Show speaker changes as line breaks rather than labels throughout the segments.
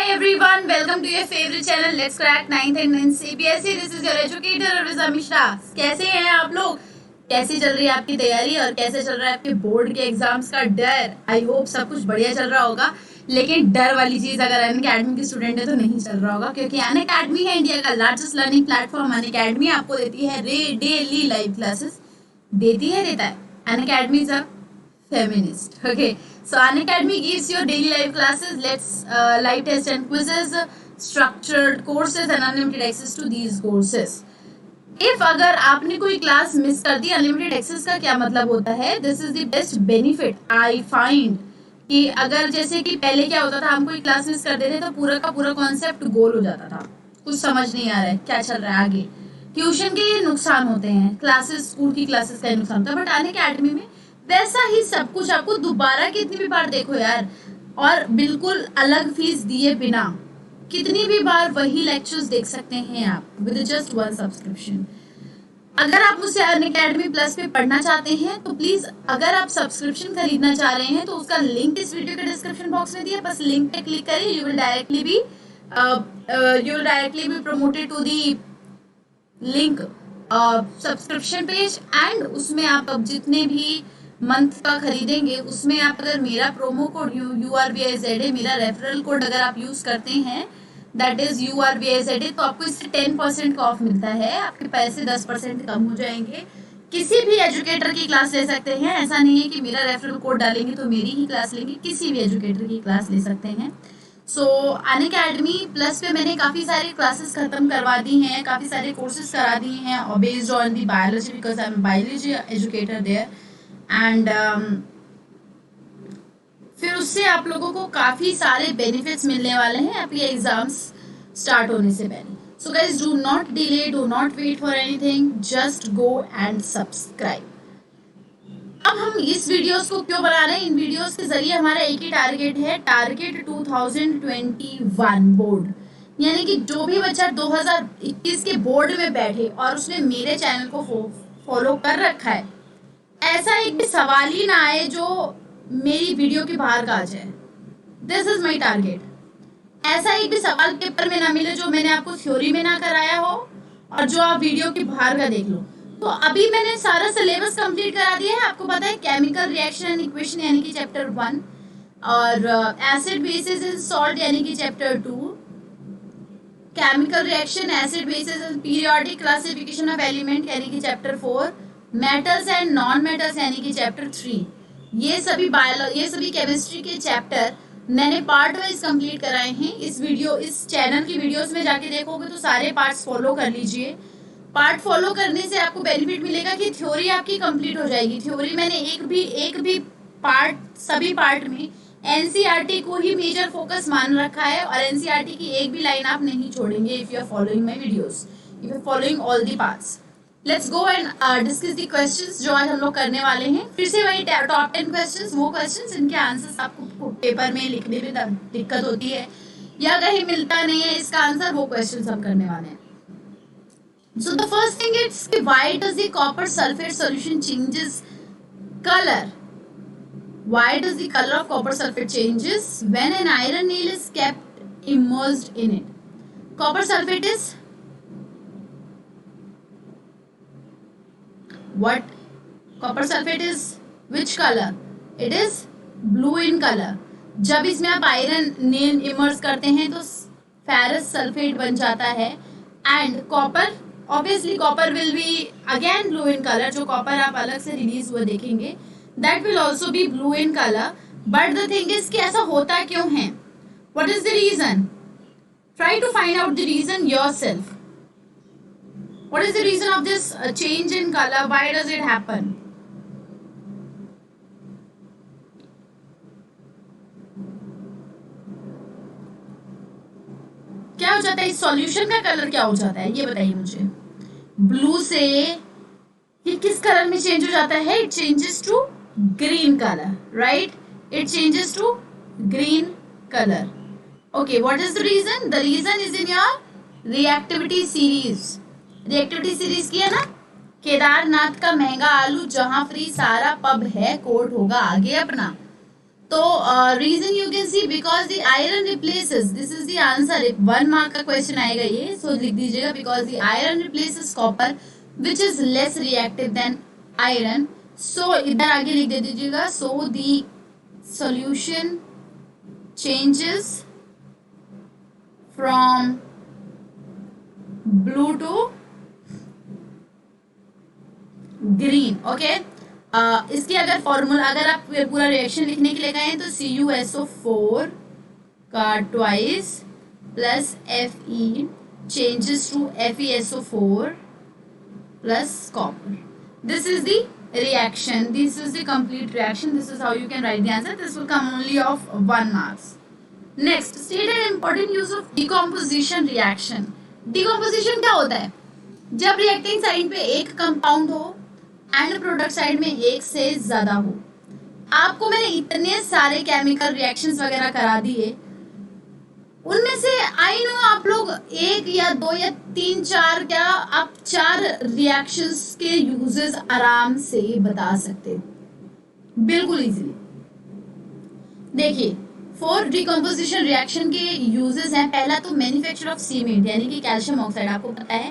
Hi everyone, welcome to your favorite channel Let's Crack 9th and 10th CBSE. This is your educator Arviza Mishra. कैसे हैं आप लोग? कैसी चल रही है आपकी तैयारी और कैसे चल रहा है आपके बोर्ड के एग्जाम्स का डर? आई होप सब कुछ बढ़िया चल रहा होगा, लेकिन डर वाली चीज अगर अनअकैडमी की स्टूडेंट है तो नहीं चल रहा होगा, क्योंकि अनअकैडमी है इंडिया का लार्जेस्ट लर्निंग प्लेटफॉर्म। अनअकैडमी आपको देती है डेली लाइव क्लासेस, देता है। Unacademy is a feminist. Okay, so Unacademy gives you daily live classes, live tests and quizzes, structured courses and unlimited access to these courses. If अगर आपने कोई class miss कर दी, unlimited access का क्या मतलब होता है? This is the best benefit I find कि अगर जैसे कि पहले क्या होता था, हम कोई क्लास मिस कर देते तो पूरा का पूरा कॉन्सेप्ट गोल हो जाता था, कुछ समझ नहीं आ रहा है क्या चल रहा है आगे। ट्यूशन के नुकसान होते हैं, क्लासेस स्कूल की क्लासेस का नुकसान होता है, बट अनअकैडमी में वैसा ही सब कुछ आपको दोबारा कितनी भी बार देखो यार, और बिल्कुल अलग फीस दिए बिना कितनी भी बार वही लेक्चर्स देख सकते हैं आप विद जस्ट वन सब्सक्रिप्शन। अगर आप मुझसे अनअकैडमी प्लस पे पढ़ना चाहते हैं तो प्लीज, अगर आप सब्सक्रिप्शन खरीदना चाह रहे हैं तो उसका लिंक इस वीडियो के डिस्क्रिप्शन बॉक्स में दिया, बस लिंक पे क्लिक करिए, you will directly be promoted to the link subscription page. And उसमें आप अब जितने भी मंथ का खरीदेंगे उसमें आप अगर मेरा प्रोमो कोड URVIZA, मेरा रेफरल कोड अगर आप यूज करते हैं, दैट इज URVIZA, तो आपको इससे 10% का ऑफ मिलता है, आपके पैसे 10% कम हो जाएंगे। किसी भी एजुकेटर की क्लास ले सकते हैं, ऐसा नहीं है कि मेरा रेफरल कोड डालेंगे तो मेरी ही क्लास लेंगे, किसी भी एजुकेटर की क्लास ले सकते हैं। सो अनअकैडमी प्लस पे मैंने काफ़ी सारी क्लासेस खत्म करवा दी हैं, काफ़ी सारे कोर्सेज करा दिए हैं, और based on the biology, because I am biology educator there. And फिर उससे आप लोगों को काफ़ी सारे बेनिफिट्स मिलने वाले हैं आपके एग्जाम्स स्टार्ट होने से पहले। So guys, do not delay, do not wait for anything, just go and subscribe. अब हम इस वीडियोस को क्यों बना रहे हैं? इन वीडियोस के जरिए हमारा एक ही टारगेट है, टारगेट 2021 बोर्ड, यानी कि जो भी बच्चा 2021 के बोर्ड में बैठे और उसने मेरे चैनल को फॉलो कर रखा है, ऐसा एक भी सवाल ही ना आए जो मेरी वीडियो के बाहर का आ जाए। This is my target. ऐसा एक भी सवाल पेपर में ना मिले जो मैंने आपको थ्योरी में ना कराया हो और जो आप वीडियो के बाहर का देख लो। तो अभी मैंने सारा सिलेबस कंप्लीट करा दिया है, आपको पता है, केमिकल रिएक्शन एंड इक्वेशन यानी कि चैप्टर 1, और एसिड बेसिस इन सॉल्ट यानी कि chapter 2, chemical reaction, acid basis in periodic classification of element यानी कि chapter 4, metals and non metals यानी कि चैप्टर 3। ये सभी केमिस्ट्री के चैप्टर मैंने पार्ट वाइज कंप्लीट कराए हैं। इस चैनल की वीडियोस में जाके देखोगे तो सारे पार्ट्स फॉलो कर लीजिए। पार्ट फॉलो करने से आपको बेनिफिट मिलेगा कि थ्योरी आपकी कंप्लीट हो जाएगी। थ्योरी मैंने एक भी पार्ट, सभी पार्ट में एनसीईआरटी को ही मेजर फोकस मान रखा है, और एनसीईआरटी की एक भी लाइन आप नहीं छोड़ेंगे if you are following my videos, if you are following all the parts. Let's go and discuss the questions जो आज हम लोग करने वाले हैं। फिर से वही टॉप 10 क्वेश्चंस, वो क्वेश्चंस इनके आंसर्स आपको पेपर में लिखने में दिक्कत होती है या कहीं मिलता नहीं है इसका आंसर, वो क्वेश्चंस हम करने वाले हैं। So the first thing is, why does the copper sulfate solution changes color? Why does the color of copper sulfate changes when an iron nail is kept immersed in it? Copper sulfate is what? Copper sulfate is which color? It is blue in color. जब इसमें आप iron nail immerse करते हैं तो ferrous sulphate बन जाता है, and copper, obviously copper will be again blue in colour. जो कॉपर आप अलग से रिलीज हुआ देखेंगे, that will also be blue in colour. But the thing is कि ऐसा होता क्यों है? What is the reason? Try to find out the reason yourself. What is the reason of this change in color? Why does it happen? क्या हो जाता है? इस सॉल्यूशन का कलर क्या हो जाता है, ये बताइए मुझे। ब्लू से ये किस कलर में चेंज हो जाता है? It changes to green colour, right? It changes to green colour. Okay, what is the reason? The reason is in your reactivity series. Reactivity series की है ना, केदारनाथ का महंगा आलू जहां फ्री, सारा पब है, कोर्ट होगा आगे अपना। तो reason you can see because the iron replaces, this is the answer. 1 mark का क्वेश्चन आएगा ये, सो लिख दीजिएगा because the iron replaces copper which is less reactive than iron. So इधर आगे लिख दे दीजिएगा, so the solution changes from blue to green. Okay, इसकी अगर फॉर्मूला, अगर आप पूरा रिएक्शन लिखने के लिए कहें तो CuSO4 का twice plus Fe changes to FeSO4 plus copper. This is the reaction, this is the complete reaction, this is how you can write the answer, this will come only of 1 marks. Next, state an important use of decomposition reaction. Decomposition क्या होता है? जब reacting side पे एक compound हो and product side में एक से ज्यादा हो। आपको मैंने इतने सारे केमिकल रिएक्शंस वगैरह करा दिए, उनमें से आई नो आप लोग 1 या 2 या 3 4, क्या आप 4 रिएक्शंस के यूजेस आराम से बता सकते, बिल्कुल इजीली। देखिए 4 डिकम्पोजिशन रिएक्शन के यूजेस हैं। पहला तो मैन्युफैक्चर ऑफ सीमेंट यानी कि कैल्शियम ऑक्साइड। आपको पता है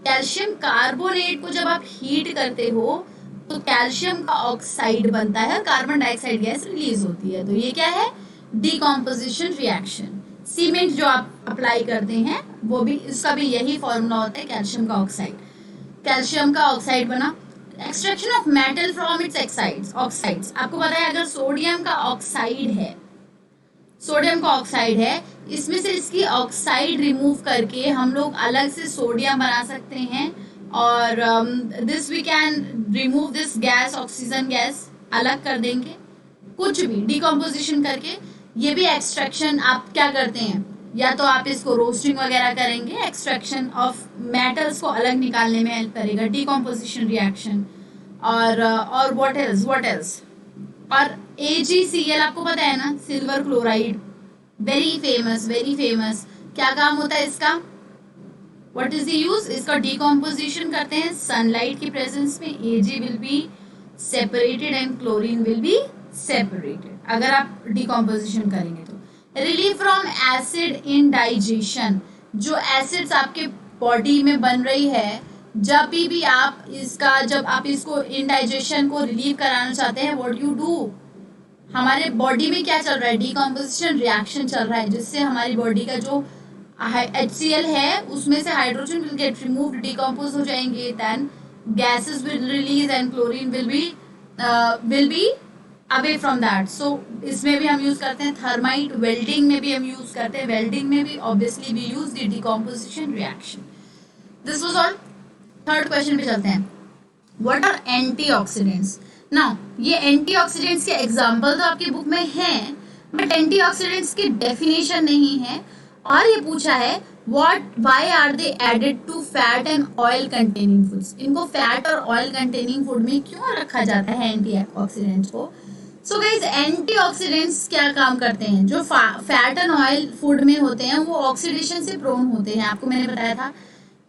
कैल्शियम कार्बोनेट को जब आप हीट करते हो तो कैल्शियम का ऑक्साइड बनता है, कार्बन डाइऑक्साइड गैस रिलीज होती है, तो ये क्या है? Decomposition reaction. सीमेंट जो आप अप्लाई करते हैं वो भी, इसका भी यही फॉर्मूला होता है, कैल्शियम का ऑक्साइड। कैल्शियम का ऑक्साइड बना। Extraction of metal from its oxides. आपको पता है अगर सोडियम का ऑक्साइड है, सोडियम का ऑक्साइड है, इसमें से इसकी ऑक्साइड रिमूव करके हम लोग अलग से सोडियम बना सकते हैं, और this we can remove this gas, oxygen gas अलग कर देंगे, कुछ भी डिकम्पोजिशन करके। ये भी एक्सट्रैक्शन आप क्या करते हैं, या तो आप इसको रोस्टिंग वगैरह करेंगे, एक्सट्रैक्शन ऑफ मेटल्स को अलग निकालने में हेल्प करेगा डिकम्पोजिशन रिएक्शन। और व्हाट एल्स और AgCl आपको पता है ना, सिल्वर क्लोराइड, वेरी फेमस। क्या काम होता है इसका? What is the use? इसका डिकम्पोजिशन करते हैं सनलाइट की प्रेजेंस में, Ag will be separated and chlorine will be separated अगर आप डिकम्पोजिशन करेंगे तो। Relief from acid in digestion. जो एसिड्स आपके बॉडी में बन रही है, जब भी आप इसको इनडाइजेशन को रिलीव कराना चाहते हैं, व्हाट यू डू, हमारे बॉडी में क्या चल रहा है? डिकम्पोजिशन रिएक्शन चल रहा है, जिससे हमारी बॉडी का जो HCl है उसमें से hydrogen will get removed, decompose हो जाएंगे, then gases will release and chlorine will be away from that. So इसमें भी हम यूज करते हैं थर्माइट, वेल्डिंग में भी हम यूज करते हैं, वेल्डिंग में भी obviously we use the decomposition reaction. This was all. Third question पे चलते हैं। What are antioxidants? नाउ ये एंटीऑक्सीडेंट्स के एग्जांपल तो आपकी बुक में हैं, बट एंटीऑक्सीडेंट्स की डेफिनेशन नहीं है। और ये पूछा है why are they added to fat and oil containing foods? इनको फैट और ऑयल कंटेनिंग फूड में क्यों रखा जाता है एंटीऑक्सीडेंट्स को? सो गाइस, एंटीऑक्सीडेंट्स क्या काम करते हैं? जो फैट एंड ऑयल फूड में होते हैं वो ऑक्सीडेशन से प्रोन होते हैं। आपको मैंने बताया था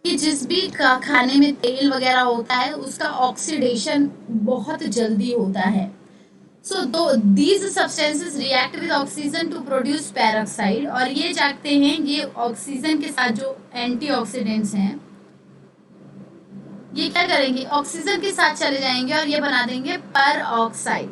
कि जिस भी खाने में तेल वगैरह होता है उसका ऑक्सीडेशन बहुत जल्दी होता है। So these substances react with oxygen to produce peroxide, और ये जागते हैं, ये ऑक्सीजन के साथ जो एंटीऑक्सीडेंट्स हैं ये क्या करेंगे? ऑक्सीजन के साथ चले जाएंगे और ये बना देंगे पेरोक्साइड,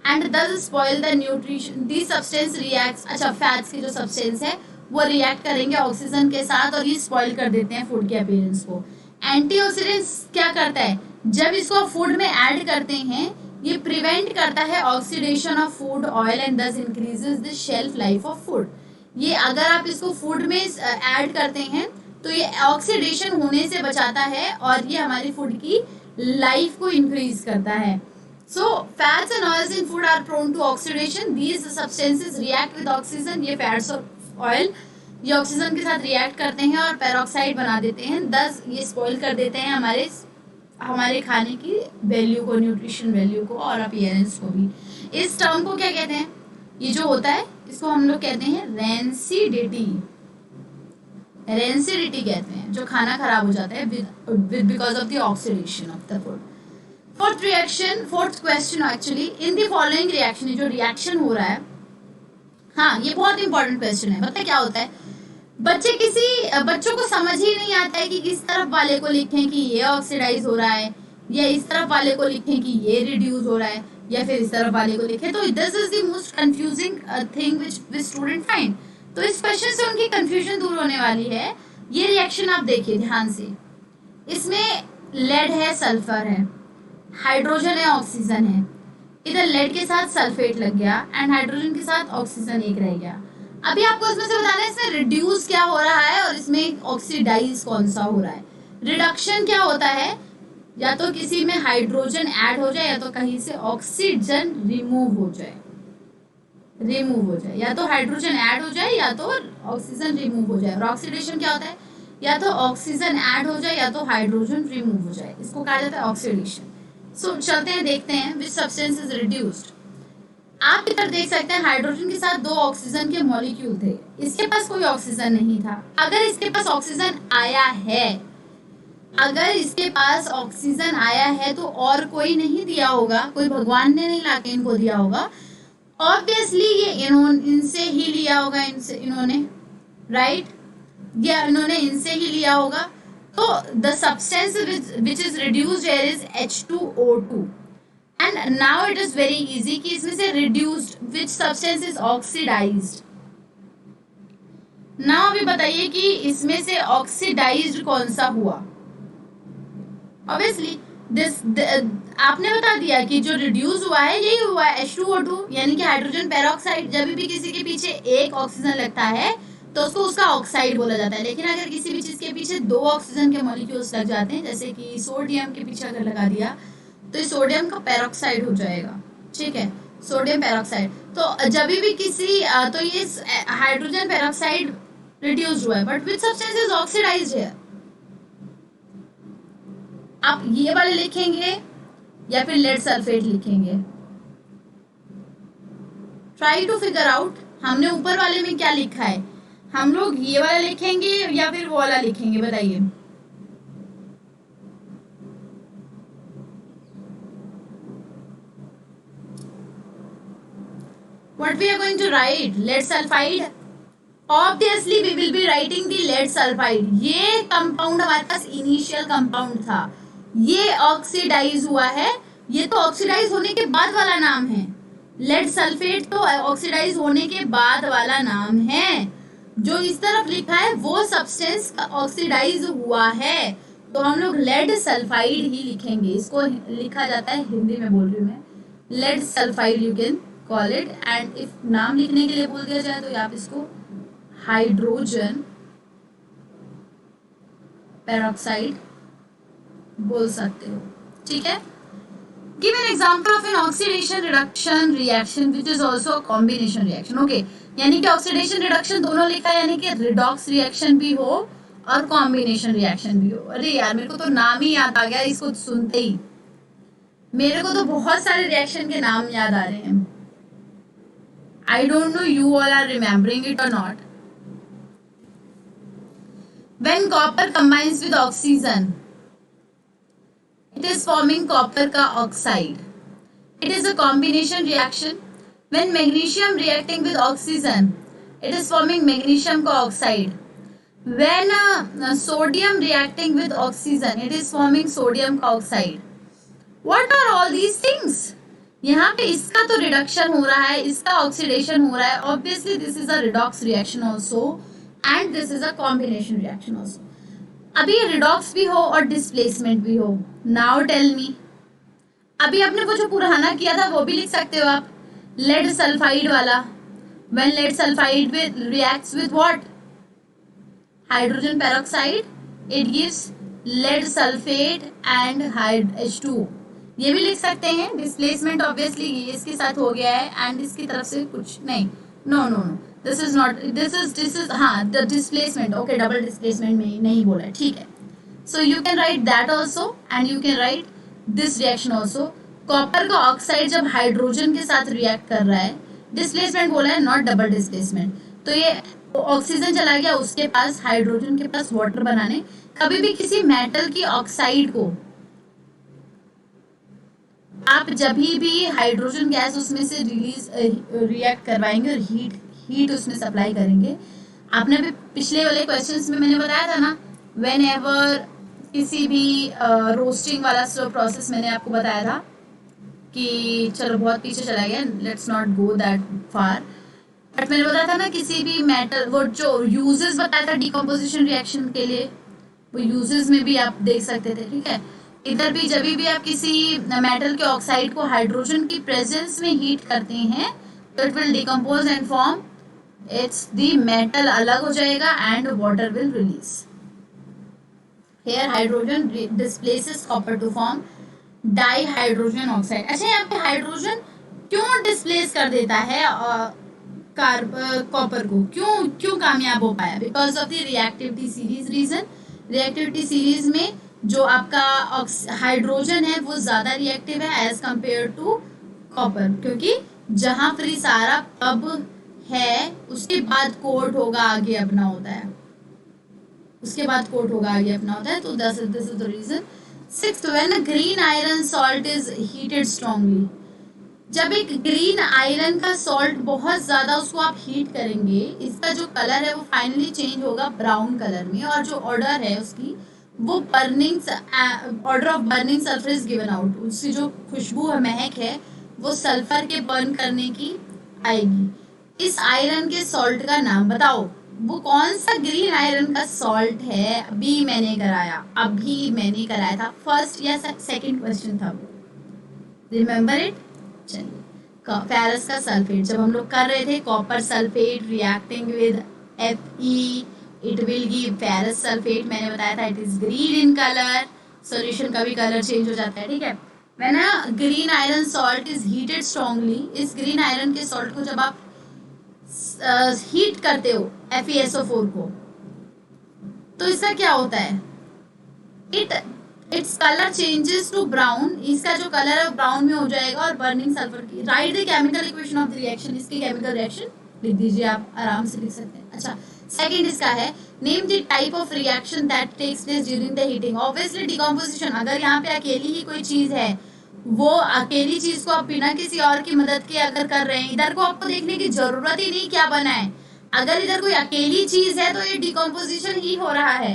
एंड दस spoil the nutrition. The substance reacts, अच्छा फैट्स की जो सब्सटेंस है वो रिएक्ट करेंगे ऑक्सीजन के साथ और ये स्पॉइल कर देते हैं फूड के अपीयरेंस को। एंटीऑक्सीडेंट्स क्या करता है? जब इसको फूड में ऐड करते हैं ये प्रिवेंट करता है oxidation of food oil and this increases the shelf life of food. ये अगर आप इसको फूड में ऐड करते हैं तो ये ऑक्सीडेशन होने से बचाता है और ये हमारी फूड की लाइफ को इंक्रीज करता है। So fats and oils in food are prone to oxidation, these substances react with oxygen. ये फैट्स और ऑयल ये ऑक्सीजन के साथ रिएक्ट करते हैं और पेरोक्साइड बना देते हैं, दस ये स्पॉइल कर देते हैं हमारे खाने की वैल्यू को, न्यूट्रिशन वैल्यू को और अपीयरेंस को भी। इस टर्म को क्या कहते हैं? ये जो होता है इसको हम लोग कहते हैं रेंसिडिटी। रेंसिडिटी कहते हैं जो खाना खराब हो जाता है with because of the oxidation of the food. Fourth question actually, in the following reaction, जो रिएक्शन हो रहा है, हाँ ये बहुत इंपॉर्टेंट क्वेश्चन है। पता क्या होता है, बच्चों को समझ ही नहीं आता है कि किस तरफ वाले को लिखें कि ये ऑक्सीडाइज हो रहा है, या इस तरफ वाले को लिखें कि ये रिड्यूस हो रहा है, या फिर इस तरफ वाले को लिखें। तो this is the most confusing thing which student find. तो इस क्वेश्चन से उनकी कंफ्यूजन दूर होने वाली है। ये रिएक्शन आप देखिए ध्यान से, इसमें लेड है, सल्फर है, हाइड्रोजन है, ऑक्सीजन है। इधर लेड के साथ सल्फेट लग गया एंड हाइड्रोजन के साथ ऑक्सीजन एक रह गया। अभी आपको इसमें से बताना है इसमें रिड्यूस क्या हो रहा है और इसमें ऑक्सीडाइज कौन सा हो रहा है। रिडक्शन क्या होता है, या तो किसी में हाइड्रोजन ऐड हो जाए या तो कहीं से ऑक्सीजन रिमूव हो जाए, या तो हाइड्रोजन ऐड हो जाए या तो ऑक्सीजन रिमूव हो जाए। और ऑक्सीडेशन क्या होता है, या तो ऑक्सीजन ऐड हो जाए या तो हाइड्रोजन रिमूव हो जाए, इसको कहा जाता है ऑक्सीडेशन। सो चलते हैं देखते हैं विच सब्सटेंस इज रिड्यूस्ड। आप इधर देख सकते हैं हाइड्रोजन के साथ 2 ऑक्सीजन के मॉलिक्यूल थे, इसके पास कोई ऑक्सीजन नहीं था। अगर इसके पास ऑक्सीजन आया है, अगर इसके पास ऑक्सीजन आया है तो और कोई नहीं दिया होगा, कोई भगवान ने नहीं लाके इनको दिया होगा। ऑब्वियसली ये इनसे ही लिया होगा, इन्होंने राइट, या इन्होंने इनसे ही लिया होगा। तो the substance which is reduced here is H2O2 and now it is very easy कि इसमें से reduced which substance is oxidised. Now अभी बताइए कि इसमें से ऑक्सीडाइज्ड कौन सा हुआ। ऑब्वियसली आपने बता दिया कि जो रिड्यूस हुआ है यही हुआ है H2O2, यानी कि हाइड्रोजन पेरोक्साइड। जब भी किसी के पीछे एक ऑक्सीजन लगता है तो उसको उसका ऑक्साइड बोला जाता है। लेकिन अगर किसी भी चीज के पीछे 2 ऑक्सीजन के मॉलिक्यूल्स लग जाते हैं, जैसे कि सोडियम के पीछे अगर लगा दिया तो इस सोडियम का पेरोक्साइड हो जाएगा, ठीक है, सोडियम पेरोक्साइड। तो जब भी किसी तो ये हाइड्रोजन पेरोक्साइड रिड्यूस्ड हुआ है, but which substance is oxidised है। आप ये वाले लिखेंगे या फिर लेड सल्फेट लिखेंगे, ट्राई टू फिगर आउट हमने ऊपर वाले में क्या लिखा है। हम लोग ये वाला लिखेंगे या फिर वो वाला लिखेंगे, बताइए। What we are going to write? Lead sulfide. Obviously we will be writing the lead sulfide. ये कंपाउंड हमारे पास इनिशियल कंपाउंड था, ये ऑक्सीडाइज हुआ है, ये तो ऑक्सीडाइज होने के बाद वाला नाम है। लेड सल्फेट तो ऑक्सीडाइज होने के बाद वाला नाम है। जो इस तरफ लिखा है वो सब्सटेंस ऑक्सीडाइज हुआ है, तो हम लोग लेड सल्फाइड ही लिखेंगे। इसको लिखा जाता है, हिंदी में बोल रही हूँ मैं, lead sulphide you can call it. And if नाम लिखने के लिए बोल दिया जाए तो आप इसको हाइड्रोजन पेरोक्साइड बोल सकते हो, ठीक है। Give an example of an oxidation reduction reaction which is also a combination reaction. Okay, यानी कि ऑक्सीडेशन रिडक्शन दोनों लिखा है, यानी कि रिडॉक्स रिएक्शन भी हो और कॉम्बिनेशन रिएक्शन भी हो। अरे यार मेरे को तो नाम ही याद आ गया इसको सुनते ही, मेरे को तो बहुत सारे रिएक्शन के नाम याद आ रहे हैं। I don't know you all are remembering it और not. When copper combines with oxygen, it is forming copper का oxide. It is a combination reaction. When magnesium reacting with oxygen, it is forming magnesium का oxide. When sodium reacting with oxygen, it is forming sodium का oxide. What are all these things? यहाँ पे इसका तो reduction हो रहा है, इसका ऑक्सीडेशन हो रहा है। Obviously this is a redox reaction also and this is a combination reaction also. अभी रिडॉक्स भी हो और डिस्प्लेसमेंट भी हो। नाउ टेल मी, अभी आपने वो जो पुराना किया था वो भी लिख सकते हो आप, लेड सल्फाइड वाला। When lead sulphide reacts with what, hydrogen peroxide, it gives lead sulphate and H2O। ये भी लिख सकते हैं। डिस्प्लेसमेंट ऑब्वियसली ये इसके साथ हो गया है एंड इसकी तरफ से कुछ नहीं, no no no, this is not, this is हाँ the displacement, okay double displacement में नहीं बोला, ठीक है। So you can write that also and you can write this reaction also. Copper का ऑक्साइड जब हाइड्रोजन के साथ रिएक्ट कर रहा है, डिस्प्लेसमेंट बोला है, नॉट डबल डिस्प्लेसमेंट। तो ये ऑक्सीजन चला गया उसके पास, हाइड्रोजन के पास वाटर बनाने। कभी भी किसी मेटल की ऑक्साइड को आप जब भी हाइड्रोजन गैस उसमें से रिएक्ट करवाएंगे और हीट उसमें सप्लाई करेंगे, आपने भी पिछले वाले क्वेश्चंस में मैंने बताया था ना, वेन एवर किसी भी रोस्टिंग वाला स्लो प्रोसेस मैंने आपको बताया था कि चलो बहुत पीछे चला गया, let's not go that far, but मैंने बताया था ना किसी भी मेटल, वो जो यूजेस बताया था डिकम्पोजिशन रिएक्शन के लिए, वो यूजेस में भी आप देख सकते थे, ठीक है। इधर भी जब भी आप किसी मेटल के ऑक्साइड को हाइड्रोजन की प्रेजेंस में हीट करते हैं तो it will decompose and form its the metal अलग हो जाएगा and water will release. Here hydrogen displaces copper to form di hydrogen oxide. अच्छा, यहाँ पे हाइड्रोजन क्यों डिस्प्लेस कर देता है कॉपर को, क्यों कामयाब हो पाया? Because of the reactivity series reason. Reactivity series में जो आपका हाइड्रोजन है वो ज्यादा रिएक्टिव है एज कंपेयर टू कॉपर, क्योंकि जहां फ्री सारा अब है उसके बाद कोट होगा आगे अपना होता है, उसके बाद कोट होगा आगे अपना होता है, तो this is the reason. Sixth, when a green iron salt is heated strongly. जब एक ग्रीन आयरन का सॉल्ट बहुत ज्यादा उसको आप हीट करेंगे, इसका जो कलर है वो फाइनली चेंज होगा ब्राउन कलर में, और जो ऑर्डर है उसकी वो burning, order of burning sulphur is given out. उसकी जो खुशबू है, महक है, वो सल्फर के बर्न करने की आएगी। इस आयरन के सॉल्ट का नाम बताओ, वो कौन सा ग्रीन आयरन का सॉल्ट है? अभी मैंने कराया था, फर्स्ट या सेकंड क्वेश्चन था वो, रिमेम्बर इट। चलिए, फेरस का सल्फेट जब हम लोग कर रहे थे, copper sulphate reacting with Fe, it will give ferrous sulphate. मैंने बताया था it is green in colour, solution का भी कलर चेंज हो जाता है, ठीक है। When a green iron salt is heated strongly, इस ग्रीन आयरन के सॉल्ट को जब आप हीट करते हो FeSO4 को, तो इसका क्या होता है? Its colour changes to brown, इसका जो कलर है वो ब्राउन में हो जाएगा, और बर्निंग सल्फर की। Right the chemical equation of the reaction, इसकी केमिकल रिएक्शन लिख दीजिए, आप आराम से लिख सकते हैं। अच्छा, सेकंड इसका है, name the type of reaction that takes place during the heating. Obviously decomposition. अगर यहाँ पे अकेली ही कोई चीज है, वो अकेली चीज को आप बिना किसी और की मदद के अगर कर रहे हैं, इधर को आपको देखने की जरूरत ही नहीं क्या बना है। अगर इधर कोई अकेली चीज है तो ये डिकम्पोजिशन ही हो रहा है।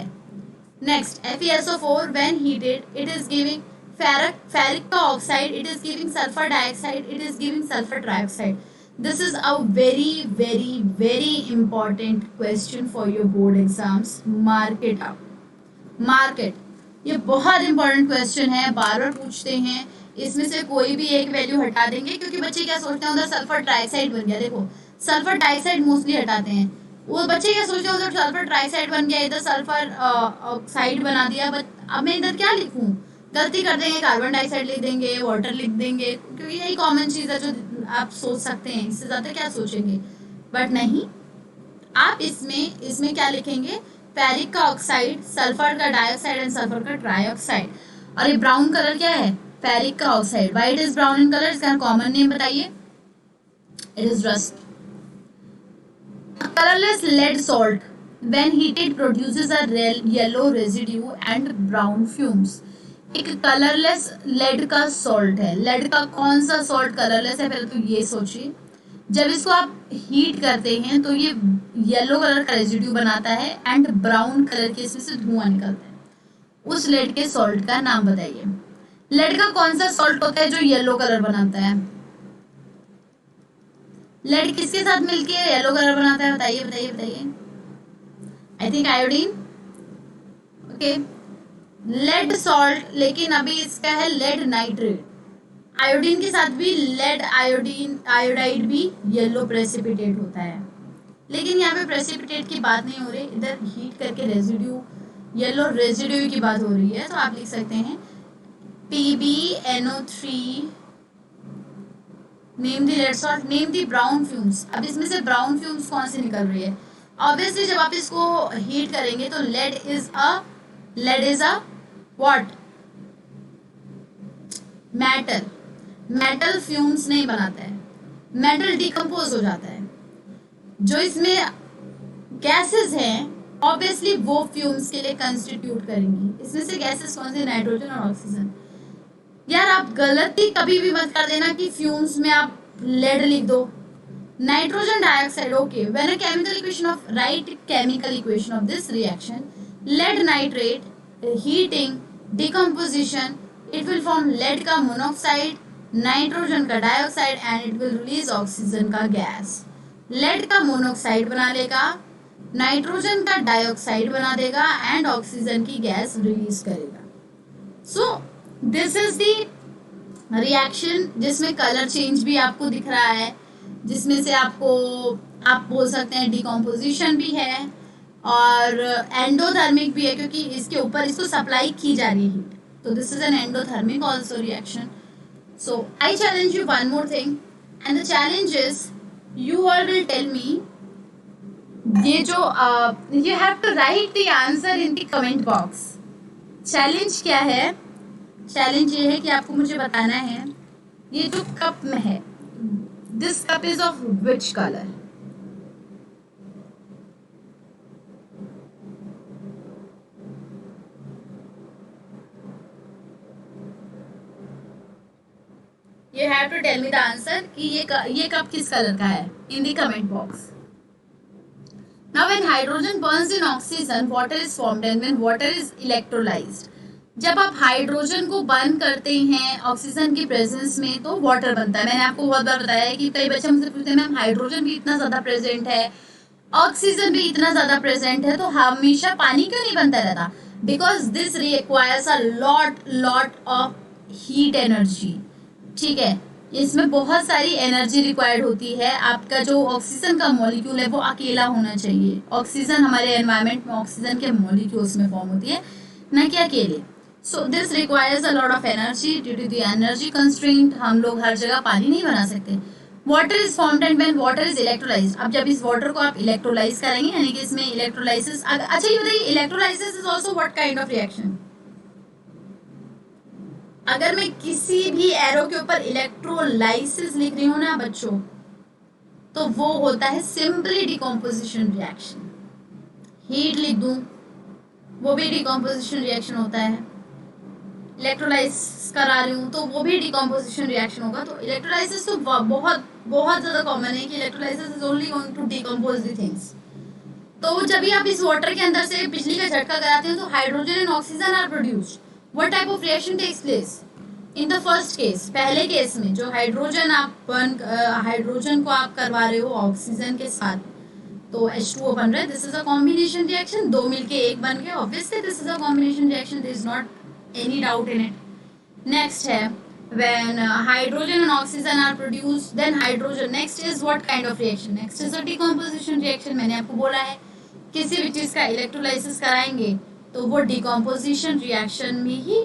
Next, FeSO4 when heated, it is giving ferric oxide, it is giving sulfur dioxide, it is giving sulfur trioxide. This is a very very very important question for your board exams. Mark it up. Mark it. ये बहुत important question है, बार बार पूछते हैं। इसमें से कोई भी एक वैल्यू हटा देंगे, क्योंकि बच्चे क्या सोचते हैं उधर सल्फर ट्राइऑक्साइड बन गया। देखो, सल्फर डाइऑक्साइड मोस्टली हटाते हैं, वो बच्चे क्या सोचते हैं उधर सल्फर ट्राइऑक्साइड बन गया, इधर सल्फर ऑक्साइड बना दिया। बट अब मैं इधर क्या लिखूं? गलती कर देंगे, कार्बन डाइऑक्साइड लिख देंगे, वाटर लिख देंगे, क्योंकि यही कॉमन चीज है जो आप सोच सकते हैं, इससे ज्यादा क्या सोचेंगे। बट नहीं, आप इसमें क्या लिखेंगे? फेरिक का ऑक्साइड, सल्फर का डाइऑक्साइड एंड सल्फर का ट्राइऑक्साइड। और ये ब्राउन कलर क्या है? फेरिक का oxide. White is brown in colour, इसका कॉमन नेम बताइए। It is rust. Colorless lead salt when heated produces a yellow residue and brown fumes. एक कलरलेस लेड का सॉल्ट है। लेड का कौन सा सॉल्ट कलरलेस है? पहले तो ये सोचिए। जब इसको आप हीट करते हैं तो ये येलो कलर का रेजिड्यू बनाता है एंड ब्राउन कलर के इसमें से धुआं निकलता है। उस लेड के सॉल्ट का नाम बताइए। लेड का कौन सा सॉल्ट होता है जो येलो कलर बनाता है? लेड किसके साथ मिलके येलो कलर बनाता है? बताइए बताइए बताइए। I think iodine. Okay, lead salt, लेकिन अभी इसका है लेड नाइट्रेट। आयोडीन के साथ भी लेड आयोडाइड भी येलो प्रेसिपिटेट होता है, लेकिन यहाँ पे प्रेसिपिटेट की बात नहीं हो रही, इधर हीट करके रेजिड्यू, येलो रेजिड्यू की बात हो रही है। तो आप लिख सकते हैं PbNO3। Name the lead salt, name the brown fumes. अब इसमें से ब्राउन फ्यूम्स कौन सी निकल रही है? ऑब्वियसली जब आप इसको हीट करेंगे तो lead is a what? Metal. Metal fumes नहीं बनाता है, मेटल डिकम्पोज हो जाता है। जो इसमें गैसेस हैं ऑब्वियसली वो फ्यूम्स के लिए कंस्टिट्यूट करेंगी। इसमें से गैसेस कौन से? नाइट्रोजन और ऑक्सीजन। यार आप गलती कभी भी मत कर देना कि फ्यूम्स में आप लेड लिख दो, nitrogen dioxide. Okay, when a chemical equation of write chemical equation of this reaction, lead nitrate, heating, decomposition, it will form lead का मोनोऑक्साइड, नाइट्रोजन का dioxide and it will release oxygen का gas. Lead का monoxide बना लेगा, nitrogen का dioxide बना देगा and oxygen की गैस रिलीज करेगा. So this is the reaction जिसमें कलर चेंज भी आपको दिख रहा है, जिसमें से आपको आप बोल सकते हैं डिकम्पोजिशन भी है और एंडोथर्मिक भी है, क्योंकि इसके ऊपर इसको सप्लाई की जा रही है हीट. तो this is an endothermic also reaction. So I challenge you one more thing and the challenge is you all will tell me, ये जो you have to write the answer in the comment box. Challenge क्या है? Challenge ये है कि आपको मुझे बताना है ये जो कप में है, this cup is of which colour. You have to tell me the answer कि ये कप किस कलर का है in the comment box. Now when hydrogen burns in oxygen, water is formed and when water is electrolyzed. जब आप hydrogen को burn करते हैं ऑक्सीजन की प्रेजेंस में तो वाटर बनता है. मैंने आपको बहुत बार बताया है कि कई बच्चे मुझसे पूछते हैं मैम हाइड्रोजन भी इतना ज्यादा प्रेजेंट है, ऑक्सीजन भी इतना ज्यादा प्रेजेंट है, तो हमेशा पानी क्यों नहीं बनता रहता? Because this requires a lot of heat energy. ठीक है, इसमें बहुत सारी एनर्जी रिक्वायर्ड होती है. आपका जो ऑक्सीजन का मॉलिक्यूल है वो अकेला होना चाहिए. ऑक्सीजन हमारे एनवायरनमेंट में ऑक्सीजन के मॉलिक्यूल्स में फॉर्म होती है, न कि अकेले. So this requires a lot of energy. Due to the energy constraint हम लोग हर जगह पानी नहीं बना सकते. Water is formed and when water is electrolysed. अब जब इस वाटर को आप इलेक्ट्रोलाइज करेंगे, यानी कि इसमें इलेक्ट्रोलाइसिस. अच्छा ये बताइए, electrolysis is also what kind of reaction? अगर मैं किसी भी एरो के ऊपर इलेक्ट्रोलाइसिस लिख रही हूँ ना बच्चों, तो वो होता है सिंपली डिकम्पोजिशन रिएक्शन. हीट लिख दूं, वो भी डिकम्पोजिशन रिएक्शन होता है. इलेक्ट्रोलाइसिस करा रही हूँ तो वो भी डिकम्पोजिशन रिएक्शन होगा. तो इलेक्ट्रोलाइसिस तो बहुत बहुत ज्यादा कॉमन है कि electrolysis is only going to decompose the things. तो जब भी आप इस वाटर के अंदर से बिजली का झटका कराते हैं तो hydrogen and oxygen are produced. What type of reaction takes place? In the first case, पहले केस में जो हाइड्रोजन को आप करवा रहे हो ऑक्सीजन के साथ, तो H2O बन रहा है. This is a combination reaction. दो मिलके एक बन गए. Obviously this is a combination reaction. There is not any doubt in it. Next है when hydrogen and oxygen are produced, then hydrogen. next is what kind of reaction? next is a decomposition reaction. मैंने आपको बोला है किसी भी चीज का electrolysis कराएंगे तो वो डिकम्पोजिशन रिएक्शन में ही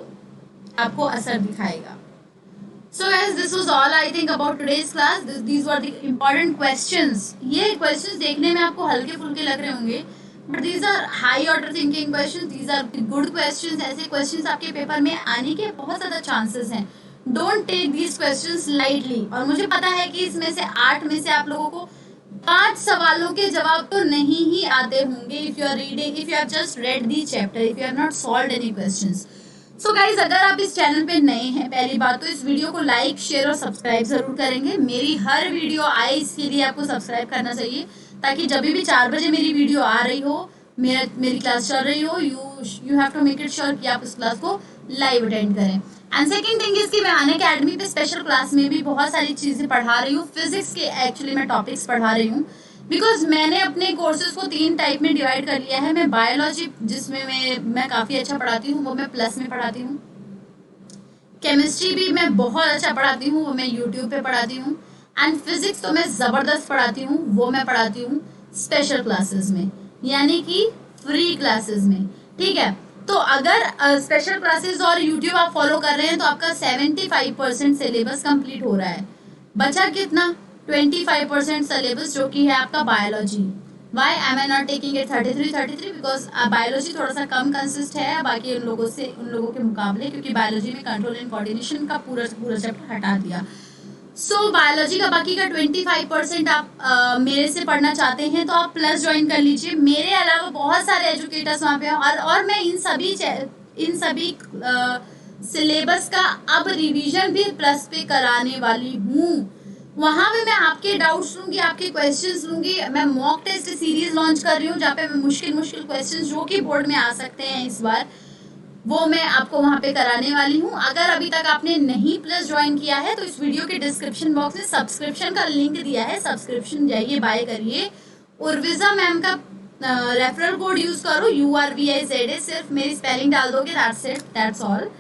आपको असर दिखाएगा. So guys, this was all I think about today's class. These were the important questions. ये क्वेश्चंस देखने में आपको हल्के फुल्के लग रहे होंगे, but these are high order thinking questions. These are good questions. ऐसे क्वेश्चंस आपके पेपर में आने के बहुत ज्यादा चांसेस हैं. Don't take these questions lightly. और मुझे पता है कि इसमें से 8 में से आप लोगों को 5 सवालों के जवाब तो नहीं ही आते होंगे. If you are reading, if you have just read the chapter, if you have not solved any questions. So guys, अगर आप इस चैनल पे नए हैं, पहली बात तो इस वीडियो को लाइक, शेयर और सब्सक्राइब जरूर करेंगे. मेरी हर वीडियो आए इसके लिए आपको सब्सक्राइब करना चाहिए, ताकि जब भी 4 बजे मेरी वीडियो आ रही हो, मेरी क्लास चल रही हो, you have to make it sure कि आप उस क्लास को लाइव अटेंड करें. एंड सेकंड थिंग इज कि मैं अनअकैडमी पे स्पेशल क्लास में भी बहुत सारी चीजें पढ़ा रही हूँ. फिजिक्स के एक्चुअली मैं टॉपिक्स पढ़ा रही हूँ, बिकॉज मैंने अपने कोर्सेज को 3 टाइप में डिवाइड कर लिया है. मैं बायोलॉजी, जिसमें मैं काफी अच्छा पढ़ाती हूँ, वो मैं प्लस में पढ़ाती हूँ. केमिस्ट्री भी मैं बहुत अच्छा पढ़ाती हूँ, वो मैं यूट्यूब पे पढ़ाती हूँ. एंड फिजिक्स तो मैं जबरदस्त पढ़ाती हूँ, वो मैं पढ़ाती हूँ स्पेशल क्लासेस में, यानी कि फ्री क्लासेस में. ठीक है, तो अगर स्पेशल क्लासेस और यूट्यूब आप फॉलो कर रहे हैं तो आपका 75% सिलेबस कंप्लीट हो रहा है. बचा कितना? 25% सिलेबस, जो कि है आपका biology. Why am I not taking it 33 because biology थोड़ा सा कम कंसिस्ट है बाकी उन लोगों के मुकाबले, क्योंकि बायोलॉजी में कंट्रोल एंड कोऑर्डिनेशन का पूरा चैप्टर हटा दिया. सो बायोलॉजी का बाकी का 25% आप मेरे से पढ़ना चाहते हैं तो आप प्लस ज्वाइन कर लीजिए. मेरे अलावा बहुत सारे एजुकेटर्स वहाँ पे हैं, और मैं इन सभी सिलेबस का अब रिवीजन भी प्लस पे कराने वाली हूँ। वहां पे मैं आपके डाउट्स लूंगी, आपके क्वेश्चंस लूंगी। मैं मॉक टेस्ट सीरीज लॉन्च कर रही हूँ जहाँ पे मैं मुश्किल मुश्किल क्वेश्चंस जो कि बोर्ड में आ सकते हैं इस बार, वो मैं आपको वहां पे कराने वाली हूँ। अगर अभी तक आपने नहीं प्लस ज्वाइन किया है तो इस वीडियो के डिस्क्रिप्शन बॉक्स में सब्सक्रिप्शन का लिंक दिया है, सब्सक्रिप्शन जाइए, बाय करिए। उर्विजा मैम का रेफरल कोड यूज करो, URVIZA, सिर्फ मेरी स्पेलिंग डाल दोगे, that's it, that's all.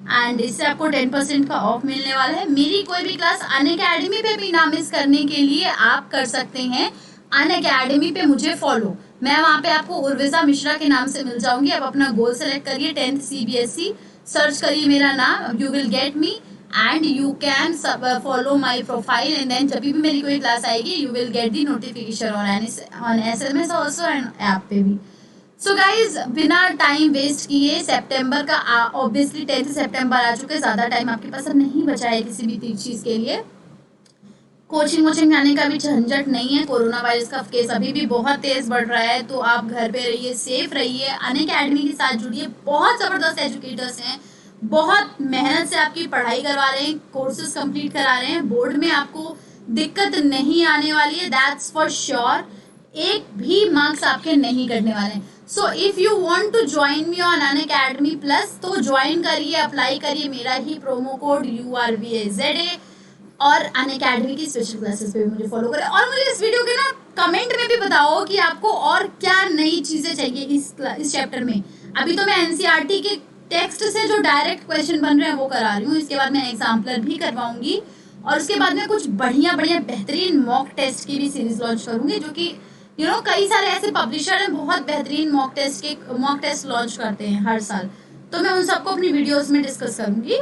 And इससे आपको 10% का ऑफ मिलने वाला है। मेरी कोई भी क्लास अनअकैडमी पे भी ना मिस करने के लिए आप कर सकते हैं अनअकैडमी पे मुझे फॉलो। मैं वहां पे आपको उर्विजा मिश्रा के नाम से मिल जाऊंगी। आप अपना गोल सेलेक्ट करिए, 10th CBSE, सर्च करिए मेरा नाम, you will get me and you can follow my profile and then जब भी मेरी कोई क्लास आएगी you will get the notification on SMS also and app पे भी। सो गाइज, बिना टाइम वेस्ट किए, सितंबर का ऑब्वियसली 10 सितंबर आ चुके, ज्यादा टाइम आपके पास अब नहीं बचा है किसी भी चीज के लिए। कोचिंग वोचिंग जाने का भी झंझट नहीं है। कोरोना वायरस का केस अभी भी बहुत तेज बढ़ रहा है, तो आप घर पे रहिए, सेफ रहिए, अनअकैडमी के साथ जुड़िए। बहुत जबरदस्त एजुकेटर्स हैं, बहुत मेहनत से आपकी पढ़ाई करवा रहे हैं, कोर्सेज कंप्लीट करा रहे हैं। बोर्ड में आपको दिक्कत नहीं आने वाली है, दैट्स फॉर श्योर। एक भी मार्क्स आपके नहीं कटने वाले हैं। So if you want to join me on Unacademy plus तो ज्वाइन करिए, अप्लाई करिए, मेरा ही प्रोमो कोड URVIZA, और अनअकैडमी की स्पेशल क्लासेस पे भी मुझे फॉलो करें। और मुझे इस वीडियो के ना कमेंट में भी बताओ कि आपको और क्या नई चीजें चाहिए इस चैप्टर में। अभी तो मैं NCERT के टेक्स्ट से जो डायरेक्ट क्वेश्चन बन रहे हैं वो करा रही हूँ, इसके बाद मैं एग्जाम्पलर भी करवाऊंगी और उसके बाद में कुछ बढ़िया बढ़िया बेहतरीन मॉक टेस्ट की भी सीरीज लॉन्च करूंगी, जो कि कई सारे ऐसे पब्लिशर हैं बहुत बेहतरीन मॉक टेस्ट लॉन्च करते हैं हर साल, तो मैं उन सबको अपनी वीडियोस में डिस्कस करूंगी।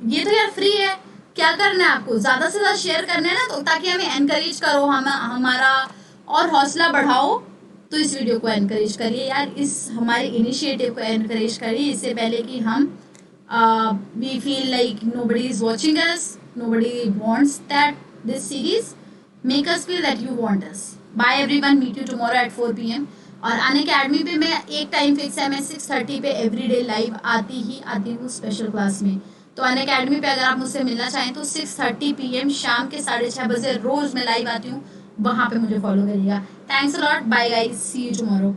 ये तो यार फ्री है, क्या करना है आपको, ज्यादा से ज्यादा शेयर करना है ना, तो ताकि हमें एनकरेज करो, हमारा और हौसला बढ़ाओ। तो इस वीडियो को एनकरेज करिए यार, इस हमारे इनिशिएटिव को एनकरेज करिए, इससे पहले कि हम we feel like nobody is watching us, nobody wants that this series, make us feel that you want us. Bye everyone, meet you tomorrow at 4 PM। और अनअकैडमी पे मैं एक टाइम फिक्स है, मैं 6:30 पे एवरीडे लाइव आती हूँ special class में। तो अनअकैडमी पे अगर आप मुझसे मिलना चाहें तो 6:30 PM शाम के 6:30 बजे रोज मैं लाइव आती हूँ, वहां पे मुझे फॉलो करिएगा। Thanks a lot, bye guys, see you tomorrow.